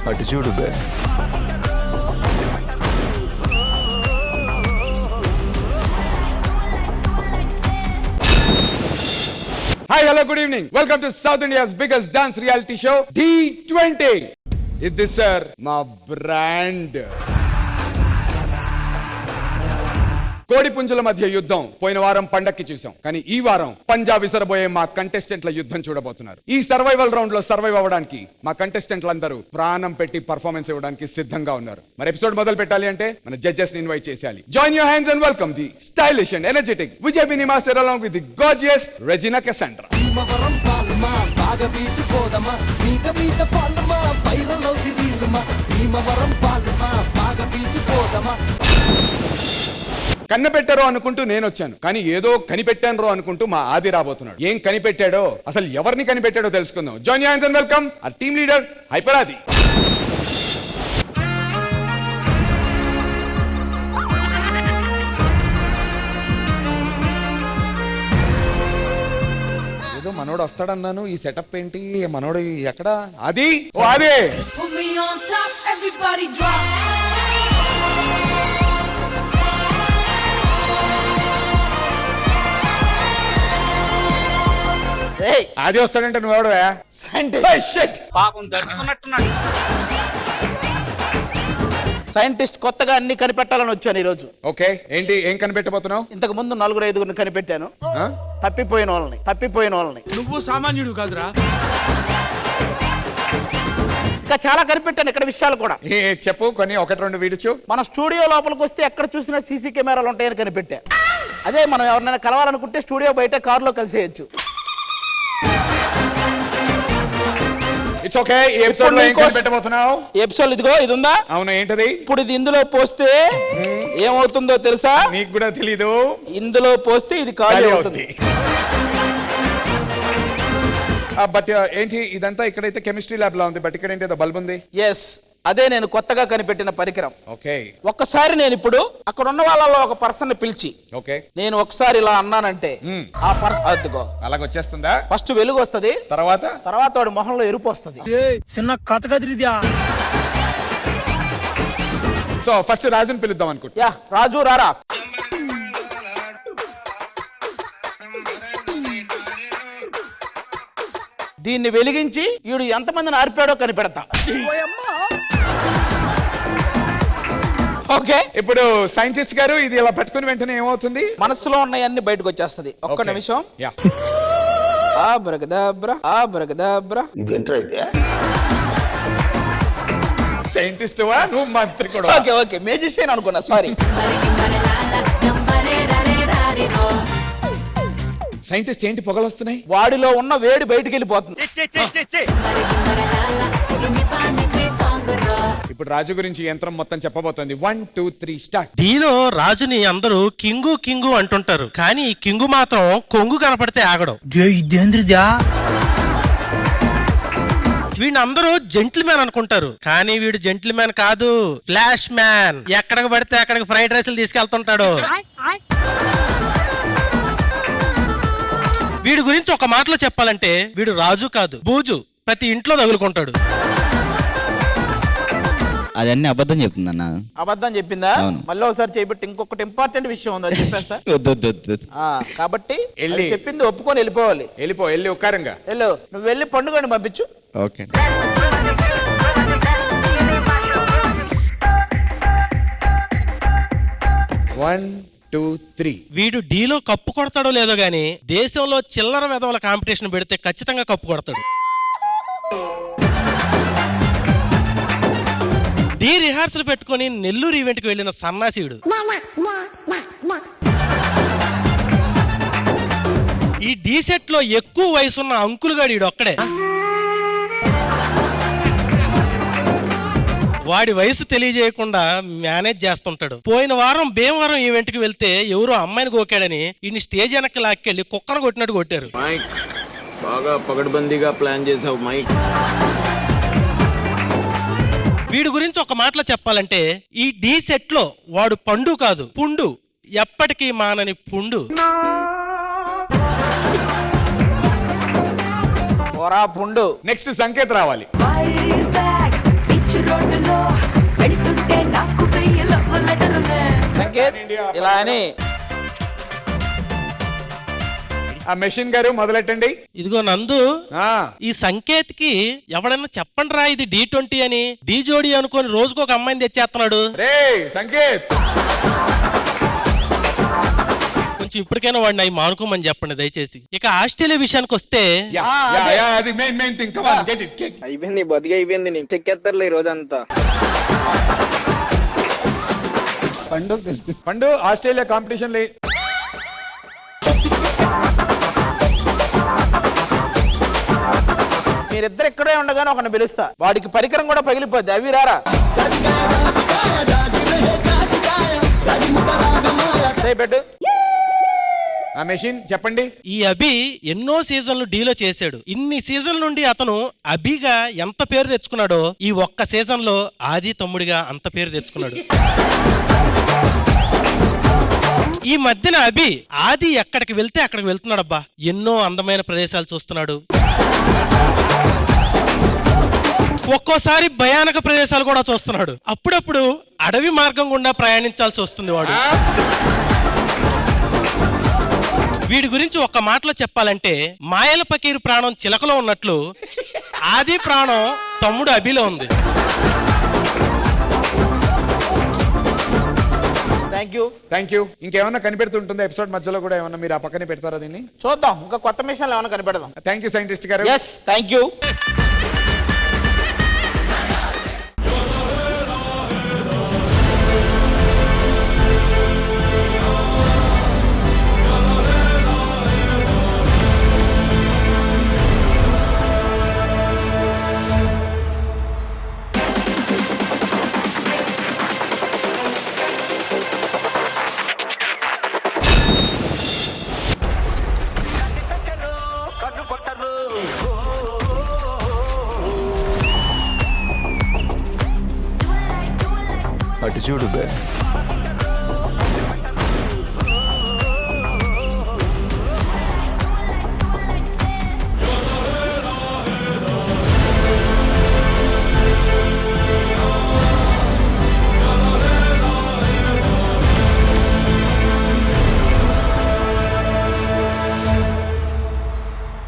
అటు చూడు బే. Hi, hello, good evening. Welcome to South India's biggest dance reality show, D20. This sir, my brand. కోడి పుంజుల మధ్య యుద్ధం పోయిన వారం పండక్కి చూసాం, కానీ ఈ వారం పంజా విసరబోయే మా కంటెస్టెంట్ల యుద్ధం చూడబోతున్నారు. ఈ సర్వైవల్ రౌండ్ లో సర్వైవ్ అవ్వడానికి మా కంటెస్టెంట్లందరూ ప్రాణం పెట్టి పర్ఫార్మెన్స్ ఇవ్వడానికి సిద్ధంగా ఉన్నారు. మరి ఎపిసోడ్ మొదలు పెట్టాలి అంటే మన జడ్జెస్ ని ఇన్వైట్ చేయాలి. Join your hands and welcome the stylish and energetic Vijay Binni master along with the gorgeous Regina Cassandra. కన్నపెట్టారో అనుకుంటూ నేను వచ్చాను, కానీ ఏదో కనిపెట్టాను అనుకుంటూ మా ఆది రాబోతున్నాడు. ఏం కనిపెట్టాడో, అసలు ఎవరిని కనిపెట్టాడో తెలుసుకుందాం. Join your hands and welcome our team leader hyper ఆది. ఏదో మనోడు వస్తాడన్నాను, ఈ సెటప్ ఏంటి? మనోడు ఎక్కడ? ఆది, ఓ ఆది. అది వస్తాడంటే నువ్వు ఎవడవా? సైంటిస్ట్ కొత్తగా అన్ని కనిపెట్టాలని వచ్చాను ఈ రోజు. ఓకే, ఏంటి ఏం కనిపెట్టబోతున్నావు? ఇంతకు ముందు 4-5 కనిపెట్టాను, తప్పిపోయిన వాళ్ళని. నువ్వు సామాన్యుడు కాదురా. ఇంకా చాలా కనిపెట్టాను ఇక్కడ విషయాలు కూడా. చెప్పు కొన్ని, 1-2 వీడిచు. మన స్టూడియో లోపలికి వస్తే ఎక్కడ చూసినా సీసీ కెమెరాలు ఉంటాయని కనిపెట్టా. అదే మనం ఎవరినైనా కలవాలనుకుంటే స్టూడియో బయట కారులో కలిసేయచ్చు. It's okay. ఈ ఎపిసోడ్ లో ఏం కనిపెట్టబోతున్నావు? ఎపిసోడ్ ఇదిగో, ఇది ఉందా? అవును, ఏంటది? ఇప్పుడు ఇది ఇందులో పోస్తే ఏమవుతుందో తెలుసా? నీకు కూడా తెలీదు. ఇందులో పోస్తే ఇది ఖాళీ అవుతుంది. బట్ ఏంటి ఇదంతా? ఇక్కడైతే కెమిస్ట్రీ ల్యాబ్ లా ఉంది, బట్ ఇక్కడ ఏంటి బల్బ్ ఉంది. ఎస్, అదే నేను కొత్తగా కనిపెట్టిన పరికరం. ఓకే, ఒక్కసారి నేను ఇప్పుడు అక్కడ ఉన్న వాళ్ళలో ఒక పర్సన్ ని పిలిచి ఓకే నేను ఒకసారి ఇలా అన్నానంటే ఆ పర్సన్ అద్దుకో అలాగొచ్చేస్తుందా? ఫస్ట్ వెలుగు వస్తుంది, తర్వాత వాడి మొహంలో ఎరుపు వస్తుంది. చిన్న కథ కదిరిద్యా. సో ఫస్ట్ రాజుని పిలుద్దాం అనుకుంటా. యా, రాజు రారా. దీన్ని వెలిగించి వీడు ఎంతమందిని ఆర్పాడో కనిపెడతా. ఓకే, ఇప్పుడు సైంటిస్ట్ గారు ఇది ఇలా పట్టుకుని వెంటనే ఏమవుతుంది? మనసులో ఉన్నాయన్ని బయటకు వచ్చేస్తుంది. ఒక్క నిమిషం. సైంటిస్ట్ వా నువ్వు? మంత్రి కూడా. ఓకే ఓకే, మేజిషియన్ అనుకున్నా, సారీ. సైంటిస్ట్ ఏంటి పొగలు వస్తున్నాయి? వాడిలో ఉన్న వేడి బయటికి వెళ్ళిపోతుంది. ఇప్పుడు రాజు గురించి యంత్రం మొత్తం చెప్పబోతోంది. 1 2 3 స్టార్ట్. దీనిలో రాజుని అందరూ కింగు అంటుంటారు, కానీ ఈ కింగు మాత్రం కొంగు కనపడితే ఆగడం. వీడిని అందరూ జెంటిల్మ్యాన్ అనుకుంటారు, కానీ వీడు జెంటిల్మ్యాన్ కాదు, ఫ్లాష్ మ్యాన్. ఎక్కడికి పడితే అక్కడికి ఫ్రైడ్ రైస్లు తీసుకెళ్తుంటాడు. వీడి గురించి ఒక మాటలో చెప్పాలంటే వీడు రాజు కాదు, బూజు. ప్రతి ఇంట్లో తగులుకుంటాడు. అదన్నీ అబద్ధం చెప్తుందన్న. అబద్ధం చెప్పిందా? మళ్ళీ ఒకసారి చేయబట్టి ఇంకొకటి ఇంపార్టెంట్ విషయం ఉంది, అది చెప్పేస్తా. కాబట్టి చెప్పింది ఒప్పుకొని వెళ్ళిపోవాలి. వెళ్ళి ఒక్కారంగా వెళ్ళు. నువ్వు వెళ్ళి పండుగని పంపించు. ఓకే. One, 2, 3. వీడు డీలో కప్పు కొడతాడో లేదో గానీ దేశంలో చిల్లర వెధవల కాంపిటీషన్ పెడితే ఖచ్చితంగా కప్పు కొడతాడు. డీ రిహార్సల్ పెట్టుకుని నెల్లూరు ఈవెంట్ కి వెళ్ళిన సన్నాసీయుడు. ఈ డీ సెట్ లో ఎక్కువ వయసున్న అంకుల్ గాడు ఈడు ఒక్కడే. వాడి వయసు తెలియజేయకుండా మేనేజ్ చేస్తుంటాడు. పోయిన వారం భీమవరం ఈవెంట్ కి వెళ్తే ఎవరో అమ్మాయిని గోకాడని ఈ స్టేజ్ వెనక్కి లాక్కెళ్ళి కుక్కను కొట్టినట్టు కొట్టారు. బాగా పగడ్బందీగా ప్లాన్ చేసావు మైక్. వీడి గురించి ఒక మాటలో చెప్పాలంటే ఈ డీ సెట్ లో వాడు పండు కాదు, పుండు. ఎప్పటికీ మానని పుండు. పుండు. నెక్స్ట్ సంకేత్ రావాలి. బీచ్ రోడ్డులో వెళ్తుంటే నాకు వెయ్యి లవ్ లెటరులే. సంకేత్ ఇలా అని ఆ మెషిన్ గారు మొదలెట్టండి. ఇదిగో నందు, ఆ ఈ సంకేత్ కి ఎవడన్నా చెప్పండి రా ఇది D20 అని, డి జోడి అనుకొని రోజుకు ఒక అమ్మాయిని తెచ్చేస్తున్నాడు. రే సంకేత్, కొంచెం ఇప్పటికైనా వాడిని అవి మానుకోమని చెప్పండి దయచేసి. ఇక ఆస్ట్రేలియా విషయానికి వస్తే అది main thing. Come on, get it. అయిపోయింది, బతికి అయిపోయింది. నీకు చెక్కేస్తారులే ఈ రోజంతా. పండు ఆస్ట్రేలియా కాంపిటీషన్ లే. మీరిద్దరు ఇక్కడే ఉండగానే ఒకరిని పిలుస్తా, వాడికి పరికరం కూడా పగిలిపోద్ది. అవి రారా పెట్టు. ఆ మెషిన్ చెప్పండి. ఈ అభి ఎన్నో సీజన్లు డీలో చేశాడు. ఇన్ని సీజన్ల నుండి అతను అభిగా ఎంత పేరు తెచ్చుకున్నాడో ఈ ఒక్క సీజన్ లో ఆది తమ్ముడిగా అంత పేరు తెచ్చుకున్నాడు. ఈ మధ్యన అభి ఆది ఎక్కడికి వెళ్తే అక్కడికి వెళ్తున్నాడబ్బా. ఎన్నో అందమైన ప్రదేశాలు చూస్తున్నాడు, ఒక్కోసారి భయానక ప్రదేశాలు కూడా చూస్తున్నాడు. అప్పుడప్పుడు అడవి మార్గం గుండా ప్రయాణించాల్సి వస్తుంది వాడు. వీడి గురించి ఒక్క మాటలో చెప్పాలంటే మాయల పకీరు ప్రాణం చిలకలో ఉన్నట్లు ఆది ప్రాణం తమ్ముడు అభిలో ఉంది. Thank you. ఇంకేమన్నా కనిపెడుతుంటుందా ఎపిసోడ్ మధ్యలో కూడా ఏమన్నా మీరు ఆ పక్కనే పెడతారా దీన్ని? చూద్దాం, ఇంకా కొత్త మిషన్లు ఏమైనా కనిపెడదాం. థ్యాంక్ యూ సైంటిస్ట్ గారు. Yes, thank you. అటు చూడు బే.